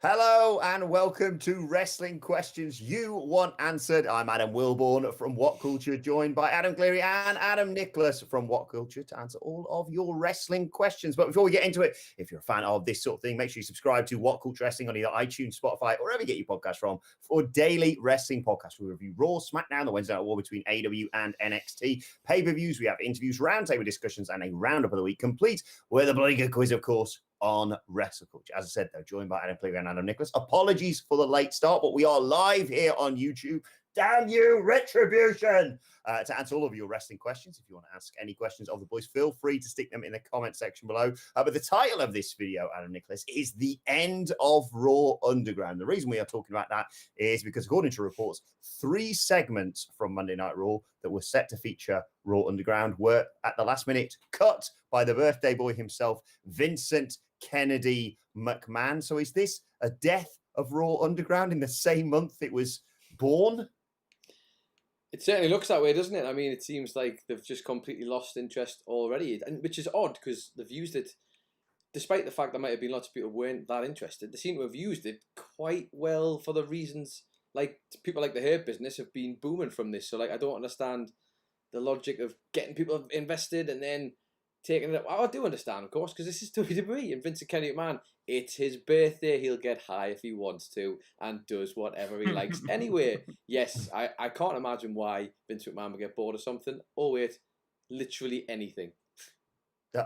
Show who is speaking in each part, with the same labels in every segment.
Speaker 1: Hello and welcome to Wrestling Questions You Want Answered. I'm Adam Wilborn from What Culture, joined by Adam Cleary and Adam Nicholas from What Culture to answer all of your wrestling questions. But before we get into it, if you're a fan of this sort of thing, make sure you subscribe to What Culture Wrestling on either iTunes, Spotify, or wherever you get your podcast from for daily wrestling podcasts. We review Raw, SmackDown, the Wednesday Night War between AEW and NXT, pay-per-views, we have interviews, roundtable discussions, and a roundup of the week complete with a bloody good quiz, of course, on Wrestle Culture. As I said, though, joined by Adam Cleary and Adam Nicholas. Apologies for the late start, but we are live here on YouTube. Damn you, Retribution! To answer all of your wrestling questions. If you want to ask any questions of the boys, feel free to stick them in the comment section below. But the title of this video, Adam Nicholas, is The End of Raw Underground. The reason we are talking about that is because, according to reports, 3 segments from Monday Night Raw that were set to feature Raw Underground were, at the last minute, cut by the birthday boy himself, Vincent Kennedy McMahon. So is this a death of Raw Underground in the same month it was born?
Speaker 2: It certainly looks that way, doesn't it? I mean, it seems like they've just completely lost interest already, and which is odd because they've used it, despite the fact there might have been lots of people who weren't that interested. They seem to have used it quite well for the reasons, like people like the Hurt Business have been booming from this. So, like, I don't understand the logic of getting people invested and then taking it. I do understand, of course, because this is WWE and Vincent Kennedy McMahon. It's his birthday. He'll get high if he wants to and does whatever he likes. Anyway, yes, I can't imagine why Vincent McMahon would get bored of something. Oh, wait, literally anything.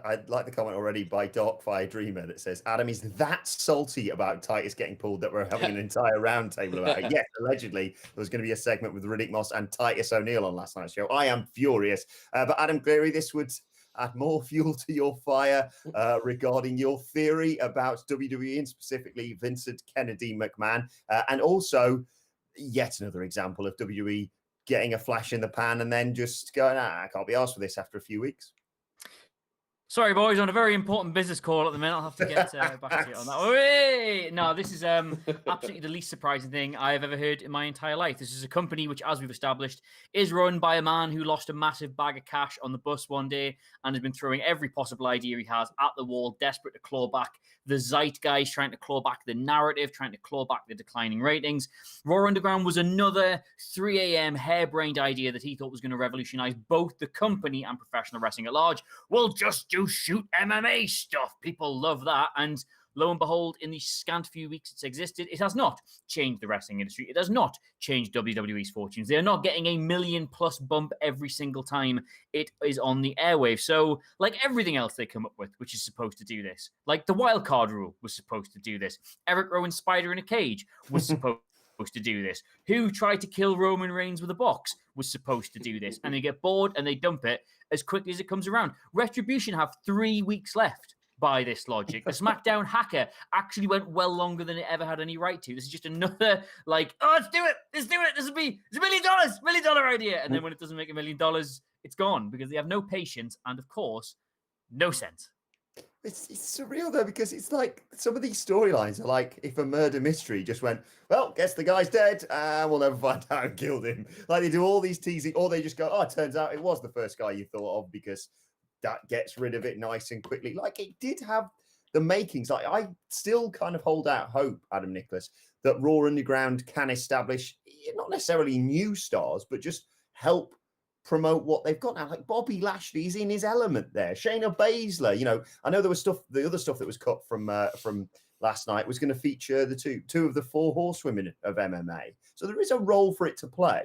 Speaker 1: I'd like the comment already by Darkfire Dreamer that says, Adam is that salty about Titus getting pulled that we're having an entire roundtable about it. Yes, allegedly, there was going to be a segment with Riddick Moss and Titus O'Neil on last night's show. I am furious. But Adam Cleary, this would add more fuel to your fire regarding your theory about WWE and specifically Vincent Kennedy McMahon. And also, yet another example of WWE getting a flash in the pan and then just going, I can't be asked for this after a few weeks.
Speaker 3: Sorry, boys, on a very important business call at the minute. I'll have to get back to you on that. Wait! No, this is absolutely the least surprising thing I've ever heard in my entire life. This is a company which, as we've established, is run by a man who lost a massive bag of cash on the bus one day and has been throwing every possible idea he has at the wall, desperate to claw back the zeitgeist, trying to claw back the narrative, trying to claw back the declining ratings. Raw Underground was another 3 a.m. harebrained idea that he thought was going to revolutionize both the company and professional wrestling at large. We'll just do shoot MMA stuff. People love that. And lo and behold, in the scant few weeks it's existed, it has not changed the wrestling industry. It has not changed WWE's fortunes. They are not getting a million+ bump every single time it is on the airwaves. So, like everything else they come up with, which is supposed to do this, like the wildcard rule was supposed to do this. Eric Rowan's spider in a cage was supposed to do this. Who tried to kill Roman Reigns with a box was supposed to do this. And they get bored and they dump it as quickly as it comes around. Retribution have 3 weeks left by this logic. The SmackDown hacker actually went well longer than it ever had any right to. This is just another, like, oh, let's do it. This will be, it's $1 million, $1 million idea. And then when it doesn't make $1 million, it's gone because they have no patience and, of course, no sense.
Speaker 1: It's surreal, though, because it's like some of these storylines are like if a murder mystery just went, well, guess the guy's dead and we'll never find out who killed him. Like they do all these teasing, or they just go, oh, it turns out it was the first guy you thought of because that gets rid of it nice and quickly. Like it did have the makings. Like I still kind of hold out hope, Adam Nicholas, that Raw Underground can establish not necessarily new stars, but just help promote what they've got now. Like Bobby Lashley's in his element there. Shayna Baszler, you know, I know there was the other stuff that was cut from last night was going to feature the two of the 4 horsewomen of MMA. So there is a role for it to play.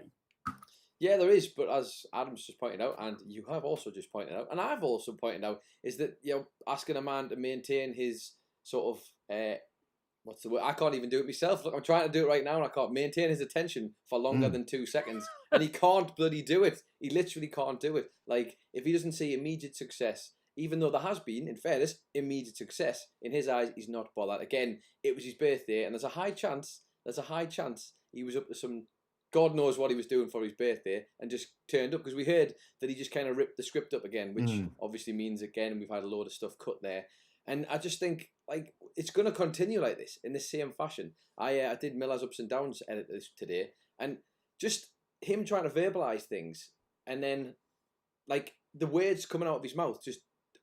Speaker 2: Yeah, there is, but as Adam's just pointed out, and you have also just pointed out, and I've also pointed out, is that, you know, asking a man to maintain his sort of what's the word? I can't even do it myself. Look, I'm trying to do it right now and I can't maintain his attention for longer than 2 seconds. And he can't bloody do it. He literally can't do it. Like, if he doesn't see immediate success, even though there has been, in fairness, immediate success, in his eyes, he's not bothered. Again, it was his birthday and there's a high chance he was up to some, God knows what he was doing for his birthday and just turned up because we heard that he just kind of ripped the script up again, which obviously means, again, we've had a load of stuff cut there. And I just think, like, it's going to continue like this, in the same fashion. I did Miller's Ups and Downs edit this today, and just him trying to verbalise things, and then, like, the words coming out of his mouth just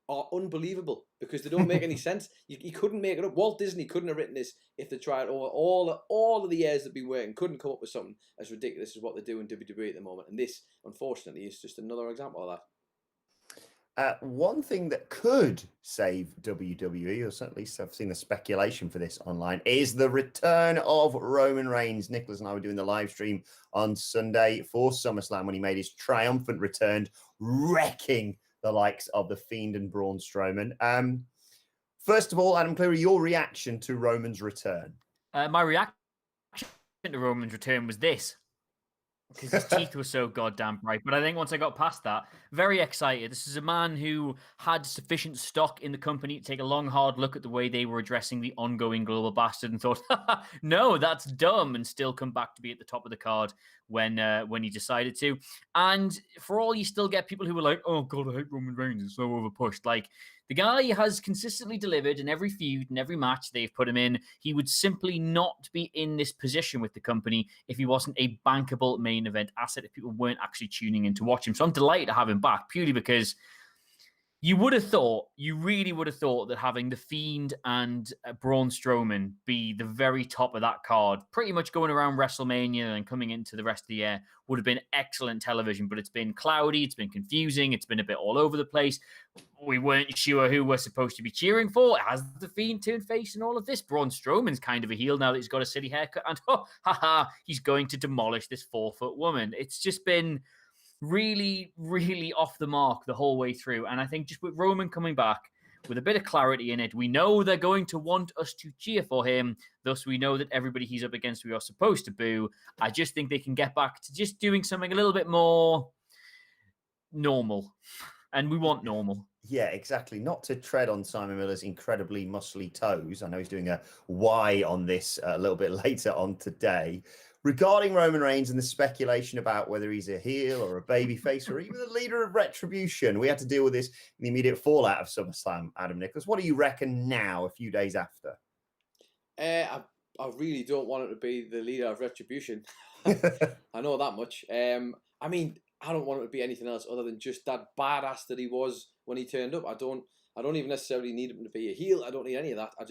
Speaker 2: are unbelievable because they don't make any sense. You couldn't make it up. Walt Disney couldn't have written this if they tried over all of the years they've been working. Couldn't come up with something as ridiculous as what they do in WWE at the moment. And this, unfortunately, is just another example of that.
Speaker 1: One thing that could save WWE, or certainly I've seen the speculation for this online, is the return of Roman Reigns. Nicholas and I were doing the live stream on Sunday for SummerSlam when he made his triumphant return, wrecking the likes of The Fiend and Braun Strowman. First of all, Adam Cleary, your reaction to Roman's return?
Speaker 3: My reaction to Roman's return was this. Because his teeth were so goddamn bright. But I think once I got past that, very excited. This is a man who had sufficient stock in the company to take a long, hard look at the way they were addressing the ongoing global bastard and thought, no, that's dumb, and still come back to be at the top of the card when he decided to. And for all you still get people who were like, oh, God, I hate Roman Reigns, it's so overpushed. Like, the guy has consistently delivered in every feud and every match they've put him in. He would simply not be in this position with the company if he wasn't a bankable main event asset, if people weren't actually tuning in to watch him. So I'm delighted to have him back, purely because you really would have thought that having The Fiend and Braun Strowman be the very top of that card, pretty much going around WrestleMania and coming into the rest of the year, would have been excellent television. But it's been cloudy, it's been confusing, it's been a bit all over the place. We weren't sure who we're supposed to be cheering for. Has The Fiend turned face in all of this? Braun Strowman's kind of a heel now that he's got a silly haircut, and he's going to demolish this 4-foot woman. It's just been really, really off the mark the whole way through. And I think just with Roman coming back with a bit of clarity in it, we know they're going to want us to cheer for him. Thus, we know that everybody he's up against we are supposed to boo. I just think they can get back to just doing something a little bit more normal. And we want normal.
Speaker 1: Yeah, exactly. Not to tread on Simon Miller's incredibly muscly toes. I know he's doing a Y on this a little bit later on today. Regarding Roman Reigns and the speculation about whether he's a heel or a babyface or even the leader of Retribution, we had to deal with this in the immediate fallout of SummerSlam. Adam Nicholas, what do you reckon now, a few days after?
Speaker 2: I really don't want it to be the leader of Retribution. I know that much. I mean, I don't want it to be anything else other than just that badass that he was when he turned up. I don't even necessarily need him to be a heel. I don't need any of that. I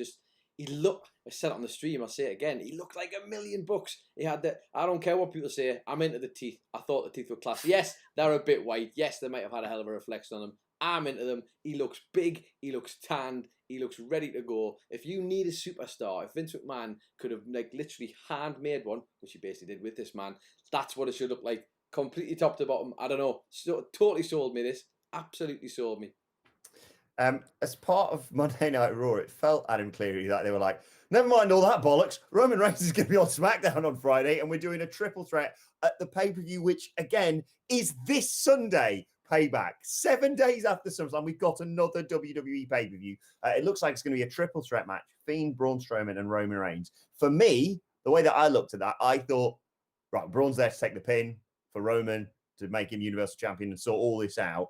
Speaker 2: said it on the stream, I'll say it again, he looked like $1,000,000. He had that, I don't care what people say, I'm into the teeth. I thought the teeth were class. Yes, they're a bit white. Yes, they might have had a hell of a reflection on them. I'm into them. He looks big. He looks tanned. He looks ready to go. If you need a superstar, if Vince McMahon could have literally handmade one, which he basically did with this man, that's what it should look like. Completely top to bottom. I don't know. Totally sold me this. Absolutely sold me.
Speaker 1: As part of Monday Night Raw, it felt, Adam Cleary, that they were like, never mind all that bollocks. Roman Reigns is going to be on SmackDown on Friday, and we're doing a triple threat at the pay-per-view, which, again, is this Sunday. Payback. 7 days after SummerSlam, we've got another WWE pay-per-view. It looks like it's going to be a triple threat match. Fiend, Braun Strowman, and Roman Reigns. For me, the way that I looked at that, I thought, right, Braun's there to take the pin for Roman to make him Universal Champion and sort all this out.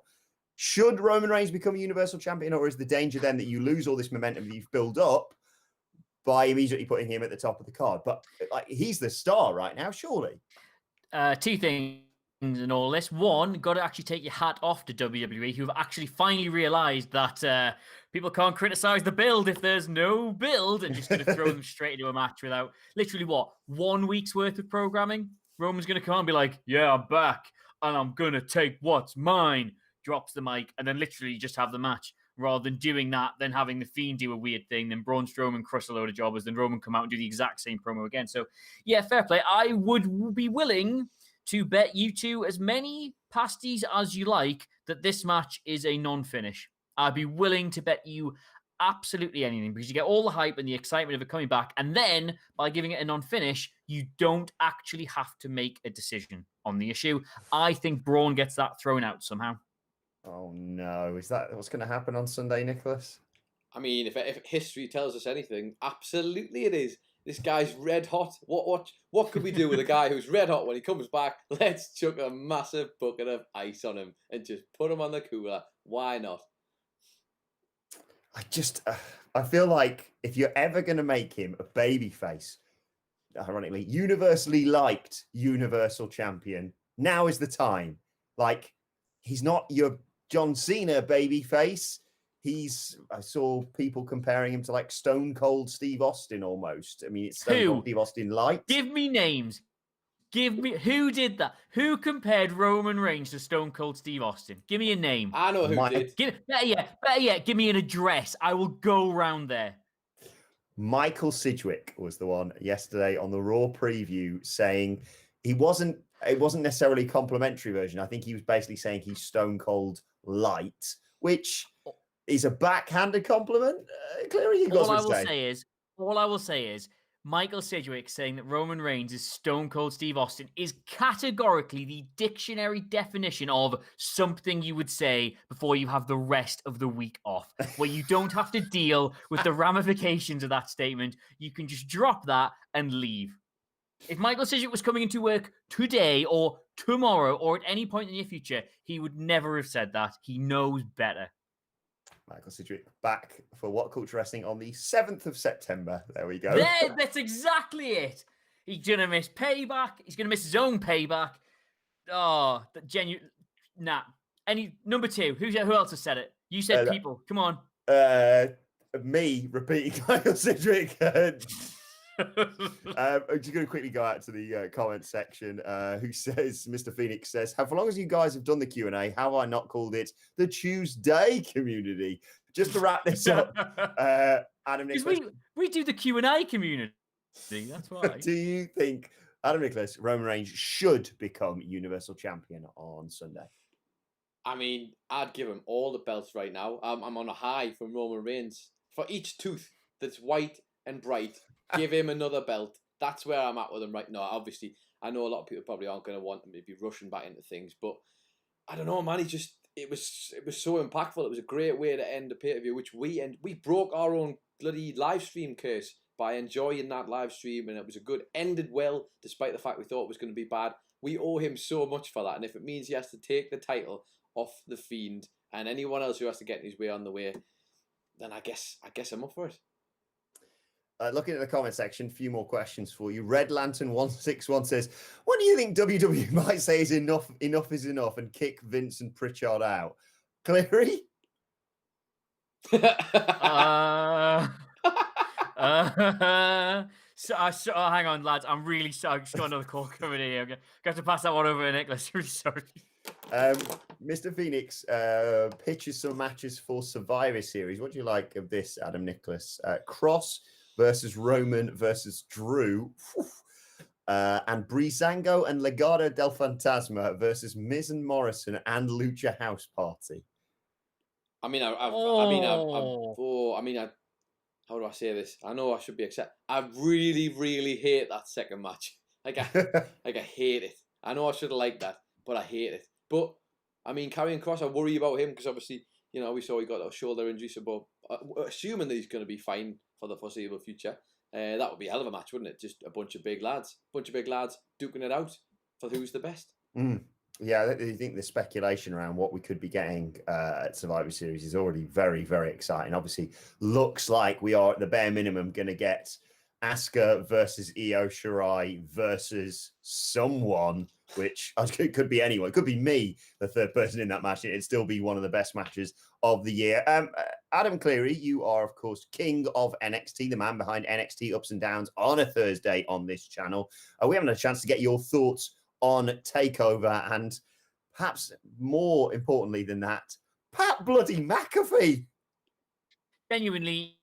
Speaker 1: Should Roman Reigns become a Universal Champion, or is the danger then that you lose all this momentum that you've built up by immediately putting him at the top of the card? But he's the star right now, surely.
Speaker 3: Two things in all this. One, got to actually take your hat off to WWE, who've actually finally realised that people can't criticise the build if there's no build, and just going to throw them straight into a match without literally 1 week's worth of programming. Roman's going to come and be like, yeah, I'm back, and I'm going to take what's mine. Drops the mic, and then literally just have the match, rather than doing that, then having the Fiend do a weird thing, then Braun Strowman crush a load of jobbers, then Roman come out and do the exact same promo again. So, yeah, fair play. I would be willing to bet you two as many pasties as you like that this match is a non-finish. I'd be willing to bet you absolutely anything, because you get all the hype and the excitement of it coming back, and then by giving it a non-finish, you don't actually have to make a decision on the issue. I think Braun gets that thrown out somehow.
Speaker 1: Oh no, is that what's going to happen on Sunday, Nicholas?
Speaker 2: I mean, if history tells us anything, absolutely it is. This guy's red hot. What could we do with a guy who's red hot when he comes back? Let's chuck a massive bucket of ice on him and just put him on the cooler. Why not?
Speaker 1: I feel like if you're ever going to make him a babyface, ironically, universally liked Universal Champion, now is the time. Like, he's not your John Cena babyface. I saw people comparing him to like Stone Cold Steve Austin almost. I mean, it's Stone Cold Steve Austin light.
Speaker 3: Give me names. Give me who did that? Who compared Roman Reigns to Stone Cold Steve Austin? Give me a name.
Speaker 2: I know who did.
Speaker 3: Better yet, give me an address. I will go round there.
Speaker 1: Michael Sidgwick was the one yesterday on the Raw preview saying it wasn't necessarily a complimentary version. I think he was basically saying he's Stone Cold light, which is a backhanded compliment. Clearly,
Speaker 3: all I will say is Michael Sidgwick saying that Roman Reigns is Stone Cold Steve Austin is categorically the dictionary definition of something you would say before you have the rest of the week off, where you don't have to deal with the ramifications of that statement. You can just drop that and leave. If Michael Sidgwick was coming into work today or tomorrow or at any point in the near future, he would never have said that. He knows better.
Speaker 1: Michael Sidgwick back for What Culture Wrestling on the 7th of September. There we go.
Speaker 3: That's exactly it. He's going to miss payback. He's going to miss his own payback. Oh, that genuine. Nah. Number 2. Who else has said it? You said people. Come on.
Speaker 1: Me repeating Michael Sidgwick. I'm just going to quickly go out to the comment section. Who says, Mr. Phoenix says, "How long as you guys have done the Q&A, how have I not called it the Tuesday community?" Just to wrap this up, Adam Nicholas.
Speaker 3: We do the Q&A community. That's why.
Speaker 1: Do you think Adam Nicholas, Roman Reigns should become Universal Champion on Sunday?
Speaker 2: I mean, I'd give him all the belts right now. I'm on a high from Roman Reigns. For each tooth that's white and bright, give him another belt. That's where I'm at with him right now. Obviously, I know a lot of people probably aren't going to want him to be rushing back into things, but I don't know, man. It was so impactful. It was a great way to end the pay-per-view, which we broke our own bloody live stream curse by enjoying that live stream, and it was a good, ended well, despite the fact we thought it was going to be bad. We owe him so much for that, and if it means he has to take the title off the Fiend and anyone else who has to get in his way on the way, then I guess I'm up for it.
Speaker 1: Looking at the comment section, a few more questions for you. Red Lantern 161 says, "When do you think WWE might say is enough is enough and kick Vince and Pritchard out?" Cleary?
Speaker 3: Hang on, lads. I'm really sorry. I've just got another call coming in here. I'm going to have to pass that one over to Nicholas. Really sorry.
Speaker 1: Mr. Phoenix pitches some matches for Survivor Series. What do you like of this, Adam Nicholas? Cross versus Roman versus Drew. And Breezango and Legado del Fantasma versus Miz and Morrison and Lucha House Party.
Speaker 2: how do I say this? I know I should be accepted. I really, really hate that second match. I hate it. I know I should have liked that, but I hate it. But I mean, Karrion Kross, I worry about him because obviously, we saw he got a shoulder injury. So, but assuming that he's going to be fine for the foreseeable future, that would be a hell of a match, wouldn't it? Just a bunch of big lads duking it out for who's the best.
Speaker 1: Yeah, I think the speculation around what we could be getting at Survivor Series is already very, very exciting. Obviously, looks like we are at the bare minimum going to get Asuka versus Io Shirai versus someone, which it could be anyone. It could be me, the third person in that match. It'd still be one of the best matches of the year. Adam Cleary, you are, of course, king of NXT, the man behind NXT Ups and Downs on a Thursday on this channel. We haven't had a chance to get your thoughts on TakeOver, and perhaps more importantly than that, Pat bloody McAfee.
Speaker 3: Genuinely,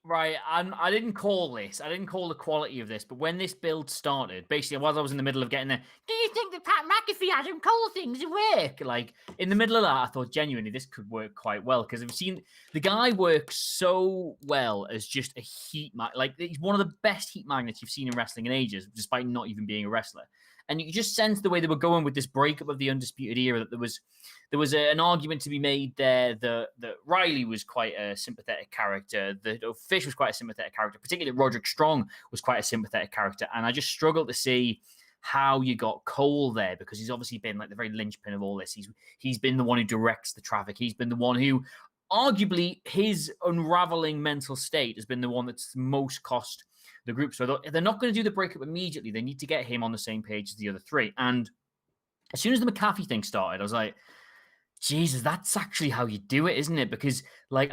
Speaker 3: right, I didn't call this. I didn't call the quality of this, but when this build started, basically, while I was in the middle of getting there, do you think that Pat McAfee Adam Cole things work? Like, in the middle of that, I thought genuinely this could work quite well, because I've seen the guy work so well as just a heat magnet. Like, he's one of the best heat magnets you've seen in wrestling in ages, despite not even being a wrestler. And you just sense the way they were going with this breakup of the Undisputed Era, that there was an argument to be made there that Riley was quite a sympathetic character, that Fish was quite a sympathetic character, particularly Roderick Strong was quite a sympathetic character. And I just struggle to see how you got Cole there, because he's obviously been like the very linchpin of all this. He's been the one who directs the traffic. He's been the one who, arguably, his unraveling mental state has been the one that's most cost the group. So they're not going to do the breakup immediately. They need to get him on the same page as the other three. And as soon as the McAfee thing started, I was like, Jesus, that's actually how you do it, isn't it? Because like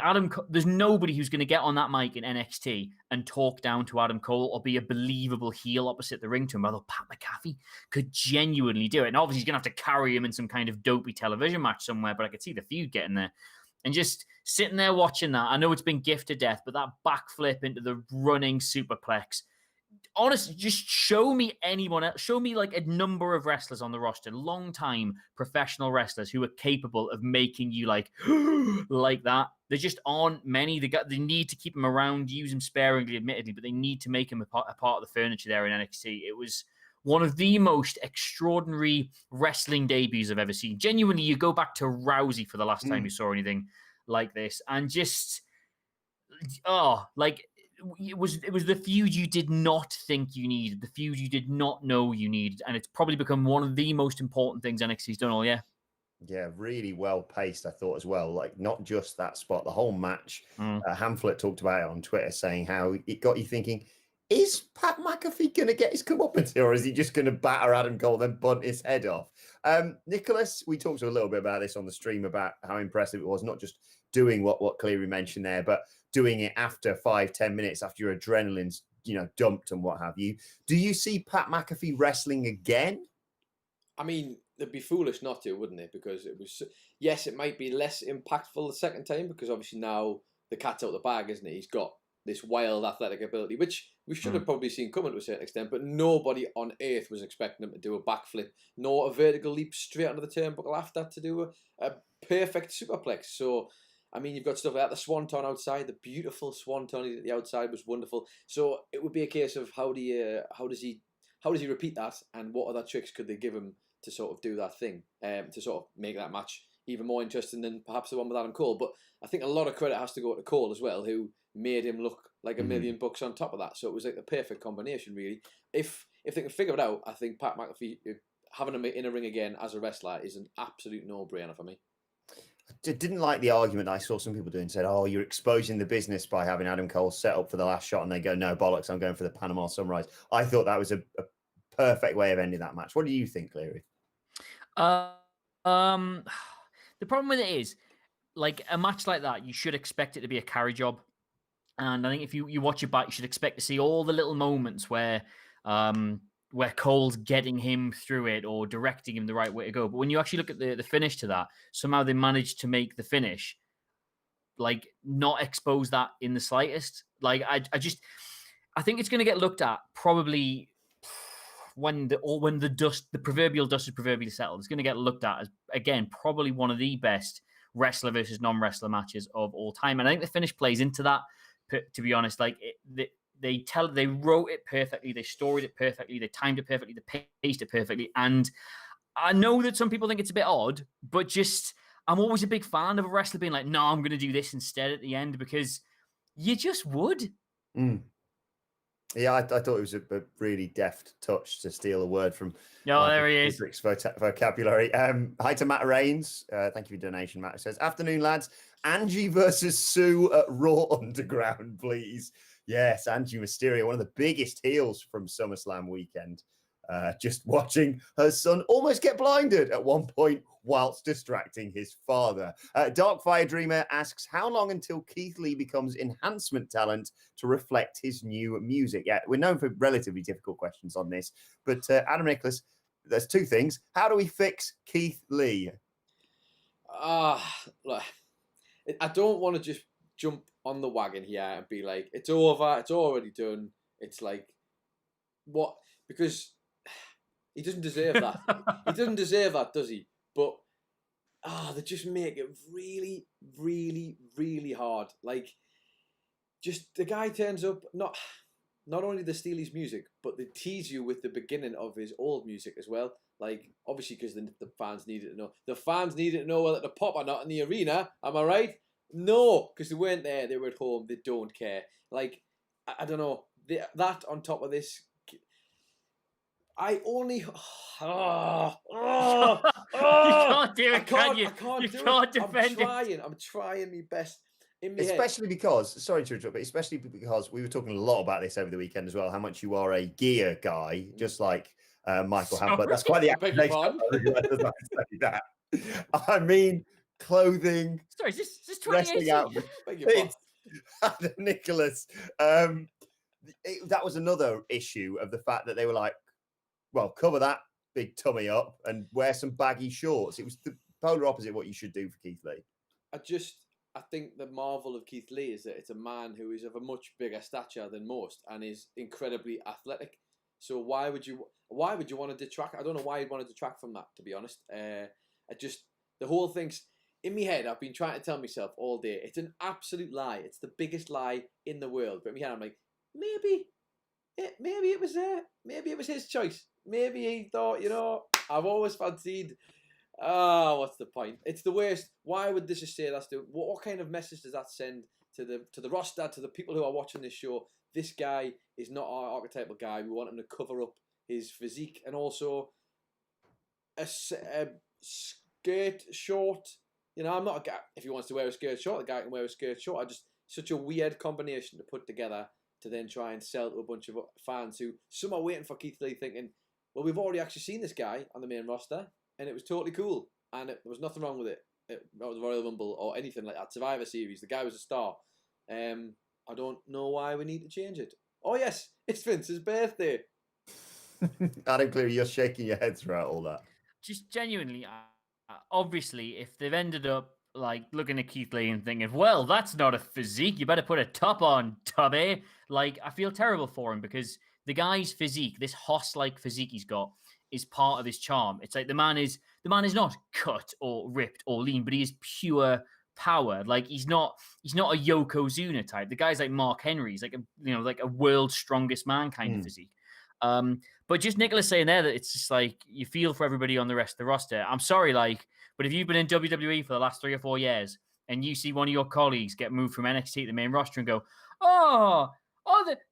Speaker 3: there's nobody who's going to get on that mic in NXT and talk down to Adam Cole or be a believable heel opposite the ring to him. Although Pat McAfee could genuinely do it, and obviously he's going to have to carry him in some kind of dopey television match somewhere. But I could see the feud getting there, and just sitting there watching that. I know it's been gift to death, but that backflip into the running superplex. Honestly, just show me anyone else. Show me like a number of wrestlers on the roster, long-time professional wrestlers who are capable of making you like like that. There just aren't many. They need to keep him around, use him sparingly, admittedly, but they need to make him a part of the furniture there in NXT. It was one of the most extraordinary wrestling debuts I've ever seen. Genuinely, you go back to Rousey for the last time you saw anything like this, and just it was the feud you did not think you needed, the feud you did not know you needed, and it's probably become one of the most important things NXT's done all year.
Speaker 1: Yeah, really well paced, I thought as well. Like not just that spot, the whole match. Hamflet talked about it on Twitter, saying how it got you thinking: is Pat McAfee going to get his comeuppance here, or is he just going to batter Adam Cole, then bunt his head off? Nicholas, we talked a little bit about this on the stream about how impressive it was, not just doing what Cleary mentioned there, but doing it after 5-10 minutes after your adrenaline's dumped and what have you. Do you see Pat McAfee wrestling again?
Speaker 2: I mean, it'd be foolish not to, wouldn't it? Because it was, yes, it might be less impactful the second time because obviously now the cat's out of the bag, isn't it? He's got this wild athletic ability, which we should have probably seen coming to a certain extent, but nobody on earth was expecting him to do a backflip, nor a vertical leap straight onto the turnbuckle after to do a perfect superplex. So, I mean, you've got stuff like that. The swanton outside, the beautiful swanton at the outside was wonderful. So it would be a case of how does he repeat that, and what other tricks could they give him to sort of do that thing, to sort of make that match even more interesting than perhaps the one with Adam Cole. But I think a lot of credit has to go to Cole as well, who made him look like $1 million on top of that. So it was like the perfect combination, really. If they can figure it out, I think Pat McAfee having him in a ring again as a wrestler is an absolute no-brainer for me.
Speaker 1: I didn't like the argument I saw some people doing, said, oh, you're exposing the business by having Adam Cole set up for the last shot, and they go, no, bollocks, I'm going for the Panama Sunrise. I thought that was a perfect way of ending that match. What do you think, Cleary?
Speaker 3: The problem with it is, like, a match like that, you should expect it to be a carry job. And I think if you watch it back, you should expect to see all the little moments where Cole's getting him through it or directing him the right way to go. But when you actually look at the finish to that, somehow they managed to make the finish, like, not expose that in the slightest. Like, I think it's going to get looked at probably when the proverbial dust is proverbially settled. It's going to get looked at as, again, probably one of the best wrestler versus non-wrestler matches of all time. And I think the finish plays into that, to be honest. Like, they wrote it perfectly, they storied it perfectly, they timed it perfectly, they paced it perfectly. And I know that some people think it's a bit odd, but just, I'm always a big fan of a wrestler being like, no, I'm going to do this instead at the end, because you just would.
Speaker 1: Yeah, I thought it was a really deft touch, to steal a word from
Speaker 3: there he is.
Speaker 1: Vocabulary. Hi to Matt Rains. Thank you for your donation, Matt. It says, afternoon, lads. Angie versus Sue at Raw Underground, please. Yes, Angie Mysterio, one of the biggest heels from SummerSlam weekend. Just watching her son almost get blinded at one point whilst distracting his father. Dark Fire Dreamer asks, how long until Keith Lee becomes enhancement talent to reflect his new music? Yeah, we're known for relatively difficult questions on this, but Adam Nicholas, there's two things. How do we fix Keith Lee?
Speaker 2: Look, I don't want to just jump on the wagon here and be like, it's over, it's already done. It's like, what? Because he doesn't deserve that. He doesn't deserve that, does he? But they just make it really, really, really hard. Like, just the guy turns up, not only they steal his music, but they tease you with the beginning of his old music as well. Like, obviously, because the fans needed to know. The fans needed to know whether to pop or not in the arena. Am I right? No, because they weren't there. They were at home. They don't care. Like, I don't know. That on top of this, I only.
Speaker 3: You can't do it, can you?
Speaker 2: I can't
Speaker 3: you
Speaker 2: do
Speaker 3: can't
Speaker 2: it.
Speaker 3: defend it.
Speaker 2: I'm trying my best.
Speaker 1: Especially because, sorry to interrupt, but especially because we were talking a lot about this over the weekend as well, how much you are a gear guy, just like Michael Hamflet. That's quite the accusation. I mean, clothing,
Speaker 3: Sorry, is this
Speaker 1: wrestling
Speaker 3: 2018?
Speaker 1: outfit.
Speaker 2: Beg your pardon.
Speaker 1: It's Adam Nicholas. That was another issue of the fact that they were like, well, cover that big tummy up and wear some baggy shorts. It was the polar opposite of what you should do for Keith Lee.
Speaker 2: I think the marvel of Keith Lee is that it's a man who is of a much bigger stature than most and is incredibly athletic. So why would you want to detract? I don't know why you'd want to detract from that, to be honest. The whole thing's in my head. I've been trying to tell myself all day it's an absolute lie. It's the biggest lie in the world. But in my head, I'm like, maybe it was his choice. Maybe he thought, I've always fancied. What's the point? It's the worst. Why would this just say that's the what kind of message does that send to the roster, to the people who are watching this show? This guy is not our archetypal guy. We want him to cover up his physique and also a skirt short. I'm not a guy. If he wants to wear a skirt short, the guy can wear a skirt short. Such a weird combination to put together to then try and sell to a bunch of fans who some are waiting for Keith Lee thinking, well, we've already actually seen this guy on the main roster and it was totally cool and there was nothing wrong with it. Not the Royal Rumble or anything like that. Survivor Series, the guy was a star. I don't know why we need to change it. Oh yes, it's Vince's birthday.
Speaker 1: Adam Cleary, you're shaking your head throughout all that.
Speaker 3: Just genuinely, obviously, if they've ended up like looking at Keith Lee and thinking, well, that's not a physique, you better put a top on, Tubby. Like, I feel terrible for him because the guy's physique, this Hoss-like physique he's got, is part of his charm. It's like the man is not cut or ripped or lean, but he is pure power. Like he's not a Yokozuna type. The guy's like Mark Henry. He's like a world's strongest man kind of physique. But just Nicholas saying there that it's just like you feel for everybody on the rest of the roster. I'm sorry, but if you've been in WWE for the last 3 or 4 years and you see one of your colleagues get moved from NXT to the main roster and go,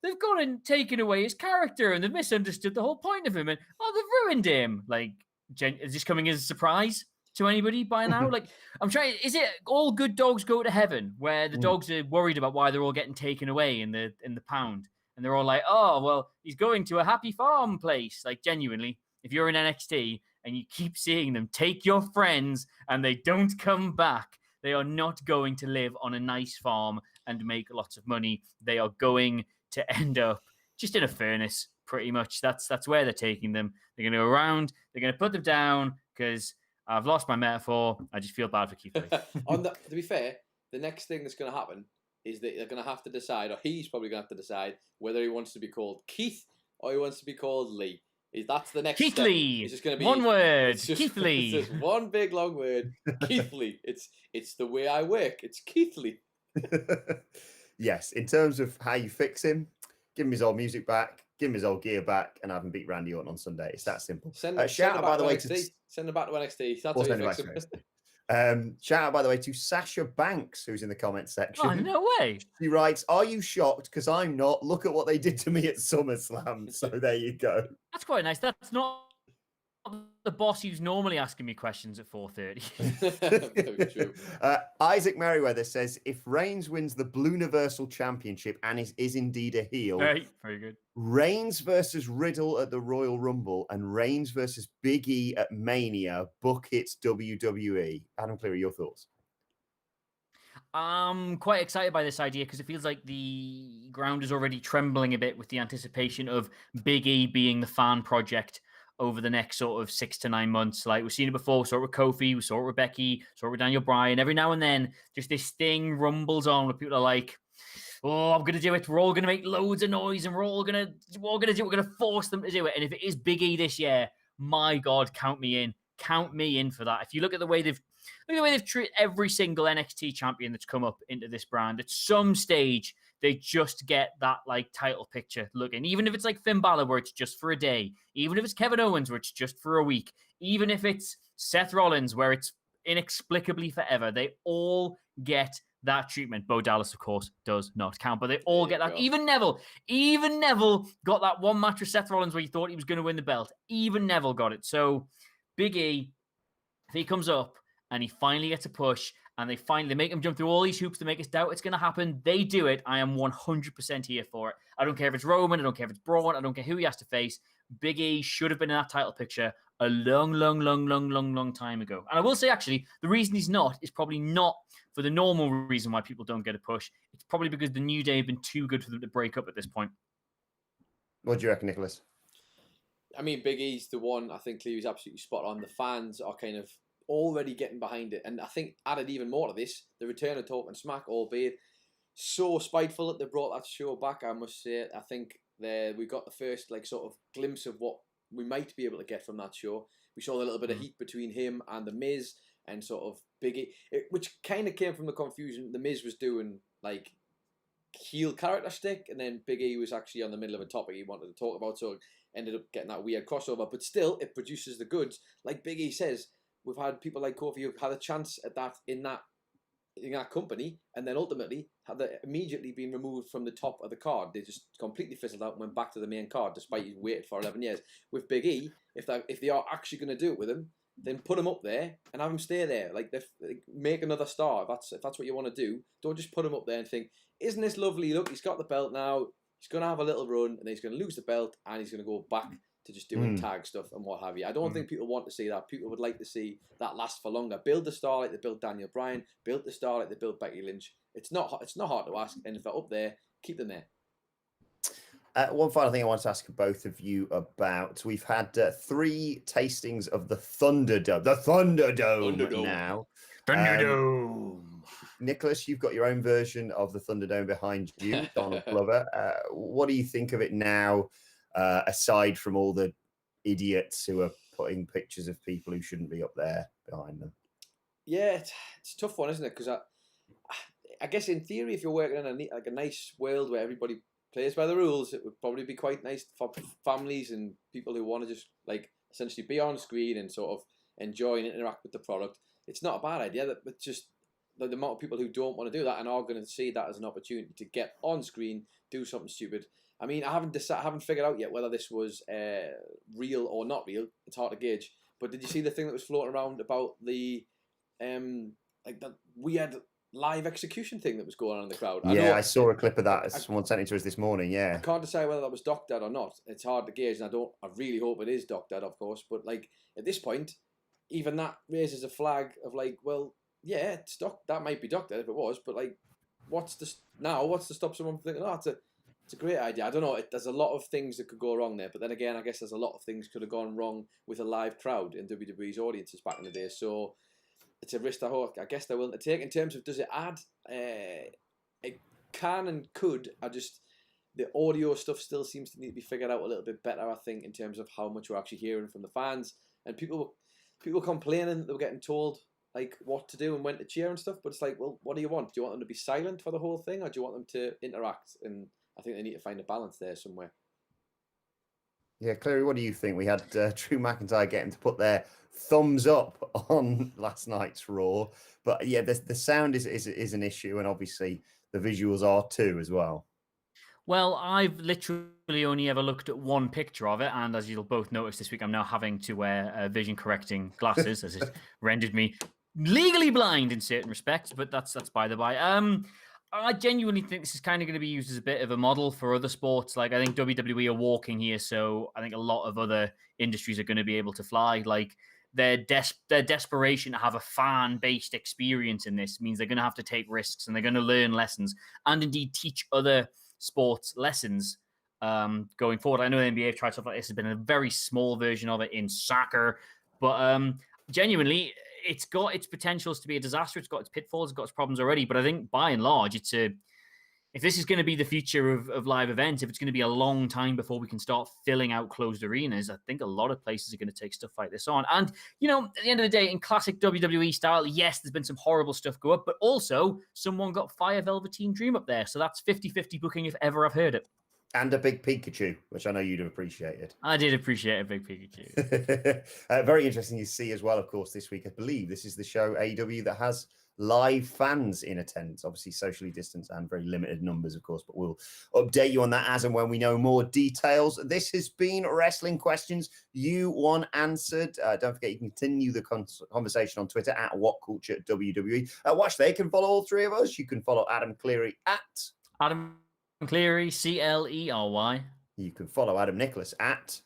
Speaker 3: they've gone and taken away his character and they've misunderstood the whole point of him and they've ruined him. Like, is this coming as a surprise to anybody by now? Like, I'm trying. Is it all good dogs go to heaven, where the dogs are worried about why they're all getting taken away in the pound, and they're all like, oh well, he's going to a happy farm place. Like, genuinely, if you're in NXT and you keep seeing them take your friends and they don't come back, they are not going to live on a nice farm and make lots of money. They are going to end up just in a furnace, pretty much. That's where they're taking them. They're going to go around. They're going to put them down because I've lost my metaphor. I just feel bad for Keith Lee.
Speaker 2: To be fair, the next thing that's going to happen is that they're going to have to decide, or he's probably going to have to decide, whether he wants to be called Keith or he wants to be called Lee. That's the next
Speaker 3: Keith
Speaker 2: step.
Speaker 3: Lee.
Speaker 2: It's just going to be
Speaker 3: one word.
Speaker 2: Keith
Speaker 3: Lee.
Speaker 2: It's just one big long word. Keith Lee. It's the way I work. It's Keith Lee.
Speaker 1: Yes, in terms of how you fix him, give him his old music back, give him his old gear back, and have him beat Randy Orton on Sunday. It's that simple.
Speaker 2: Send him back to NXT. That's how you fix him.
Speaker 1: Shout out, by the way, to Sasha Banks, who's in the comment section.
Speaker 3: Oh, no way.
Speaker 1: She writes, are you shocked? Because I'm not. Look at what they did to me at SummerSlam. So there you go.
Speaker 3: That's quite nice. That's not the boss who's normally asking me questions at 4:30.
Speaker 2: True.
Speaker 1: Isaac Merriweather says, if Reigns wins the Blue Universal Championship and is indeed a heel,
Speaker 3: Very good.
Speaker 1: Reigns versus Riddle at the Royal Rumble and Reigns versus Big E at Mania, book it WWE. Adam Cleary, your thoughts?
Speaker 3: I'm quite excited by this idea because it feels like the ground is already trembling a bit with the anticipation of Big E being the fan project over the next sort of 6 to 9 months. Like we've seen it before. We saw it with Kofi, we saw it with Becky, saw it with Daniel Bryan. Every now and then, just this thing rumbles on where people are like, oh, I'm going to do it. We're all going to make loads of noise and we're going to force them to do it. And if it is Big E this year, my God, count me in. Count me in for that. If you look at the way they've treated every single NXT champion that's come up into this brand, at some stage, they just get that like title picture looking. Even if it's like Finn Balor, where it's just for a day. Even if it's Kevin Owens, where it's just for a week. Even if it's Seth Rollins, where it's inexplicably forever. They all get that treatment. Bo Dallas, of course, does not count, but they all get that. Even Neville got that one match with Seth Rollins where he thought he was going to win the belt. Even Neville got it. So Big E, if he comes up and he finally gets a push and they make him jump through all these hoops to make us doubt it's going to happen, they do it. I am 100% here for it. I don't care if it's Roman. I don't care if it's Braun. I don't care who he has to face. Big E should have been in that title picture a long time ago. And I will say, actually, the reason he's not is probably not for the normal reason why people don't get a push. It's probably because the New Day have been too good for them to break up at this point.
Speaker 1: What do you reckon, Nicholas?
Speaker 2: I mean, Big E's the one. I think Cleary's absolutely spot on. The fans are kind of already getting behind it. And I think added even more to this, the return of Talking Smack, albeit so spiteful that they brought that show back, I must say. I think we got the first like sort of glimpse of what we might be able to get from that show. We saw a little bit of heat between him and The Miz and sort of Big E, which kind of came from the confusion. The Miz was doing like heel character stick, and then Big E was actually on the middle of a topic he wanted to talk about, so ended up getting that weird crossover. But still, it produces the goods. Like Big E says, we've had people like Kofi who've had a chance at that in that company, and then ultimately had immediately been removed from the top of the card. They just completely fizzled out and went back to the main card, despite he's waited for 11 years. With Big E, if they are actually going to do it with him, then put him up there and have him stay there. Like make another star. If that's what you want to do. Don't just put him up there and think, isn't this lovely? Look, he's got the belt now. He's going to have a little run, and then he's going to lose the belt, and he's going to go back to just doing tag stuff and what have you. I don't think people want to see that. People would like to see that last for longer. Build the star like they built Daniel Bryan. Build the star like they built Becky Lynch. It's not hard to ask, and if they're up there, keep them there.
Speaker 1: One final thing I want to ask both of you about. We've had 3 tastings of the Thunderdome. The Thunderdome now.
Speaker 3: Thunderdome.
Speaker 1: Nicholas, you've got your own version of the Thunderdome behind you, Donald Glover. What do you think of it now, aside from all the idiots who are putting pictures of people who shouldn't be up there behind them?
Speaker 2: Yeah, it's a tough one, isn't it? Because I guess in theory, if you're working in a nice world where everybody plays by the rules, it would probably be quite nice for families and people who want to just like essentially be on screen and sort of enjoy and interact with the product. It's not a bad idea, but just the amount of people who don't want to do that and are going to see that as an opportunity to get on screen, do something stupid. I mean, I haven't figured out yet whether this was real or not real. It's hard to gauge. But did you see the thing that was floating around about the like that weird live execution thing that was going on in the crowd?
Speaker 1: I saw a clip of that. Someone sent it to us this morning. Yeah,
Speaker 2: I can't decide whether that was doctored or not. It's hard to gauge, and I really hope it is doctored, of course. But like at this point, even that raises a flag of like, well, yeah, that might be doctored if it was, but like, what's to stop someone from thinking, it's a great idea? I don't know. There's a lot of things that could go wrong there, but then again, I guess there's a lot of things could have gone wrong with a live crowd in WWE's audiences back in the day. So it's a risk I guess they're willing to take. In terms of does it add, it can and could. The audio stuff still seems to need to be figured out a little bit better, I think, in terms of how much we're actually hearing from the fans. And people complaining that they were getting told like what to do and when to cheer and stuff, but it's like, well, what do you want? Do you want them to be silent for the whole thing, or do you want them to interact? And I think they need to find a balance there somewhere.
Speaker 1: Yeah, Cleary, what do you think? We had Drew McIntyre getting to put their thumbs up on last night's Raw, but yeah, the sound is an issue, and obviously the visuals are too as well.
Speaker 3: Well, I've literally only ever looked at one picture of it, and as you'll both notice this week, I'm now having to wear vision-correcting glasses, as it rendered me legally blind in certain respects, but that's by the by. I genuinely think this is kind of going to be used as a bit of a model for other sports. Like, I think WWE are walking here, so I think a lot of other industries are going to be able to fly. Like, their desperation to have a fan-based experience in this means they're going to have to take risks, and they're going to learn lessons, and indeed teach other sports lessons going forward. I know the NBA have tried stuff like this. Has been a very small version of it in soccer, but genuinely, it's got its potentials to be a disaster. It's got its pitfalls, it's got its problems already. But I think by and large, if this is going to be the future of live events, if it's going to be a long time before we can start filling out closed arenas, I think a lot of places are going to take stuff like this on. And, at the end of the day, in classic WWE style, yes, there's been some horrible stuff go up, but also someone got Fire Velveteen Dream up there. So that's 50-50 booking if ever I've heard it.
Speaker 1: And a big Pikachu, which I know you'd have appreciated.
Speaker 3: I did appreciate a big Pikachu.
Speaker 1: Very interesting to see as well, of course, this week. I believe this is the show, AEW, that has live fans in attendance, obviously socially distanced and very limited numbers, of course, but we'll update you on that as and when we know more details. This has been Wrestling Questions You Want Answered. Don't forget, you can continue the conversation on Twitter at WhatCultureWWE. Watch, they can follow all three of us. You can follow Adam Cleary at
Speaker 3: Adam Cleary, CLERY.
Speaker 1: You can follow Adam Nicholas at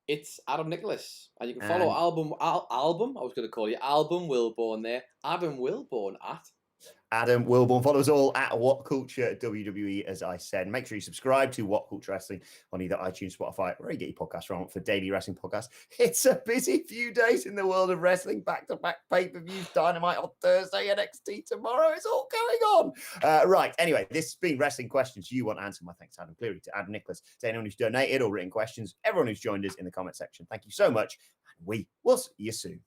Speaker 2: It's Adam Nicholas, and you can follow Album. I was going to call you Album Wilborn there. Adam Wilborn at
Speaker 1: Adam Wilborn. Follow us all at What Culture WWE, as I said. Make sure you subscribe to What Culture Wrestling on either iTunes, Spotify, or where you get your podcast from for daily wrestling podcasts. It's a busy few days in the world of wrestling. Back-to-back pay-per-views, Dynamite on Thursday, NXT tomorrow. It's all going on. Right. Anyway, this has been Wrestling Questions You Want Answered. My thanks to Adam Cleary, to Adam Nicholas, to anyone who's donated or written questions, everyone who's joined us in the comment section. Thank you so much. And we will see you soon.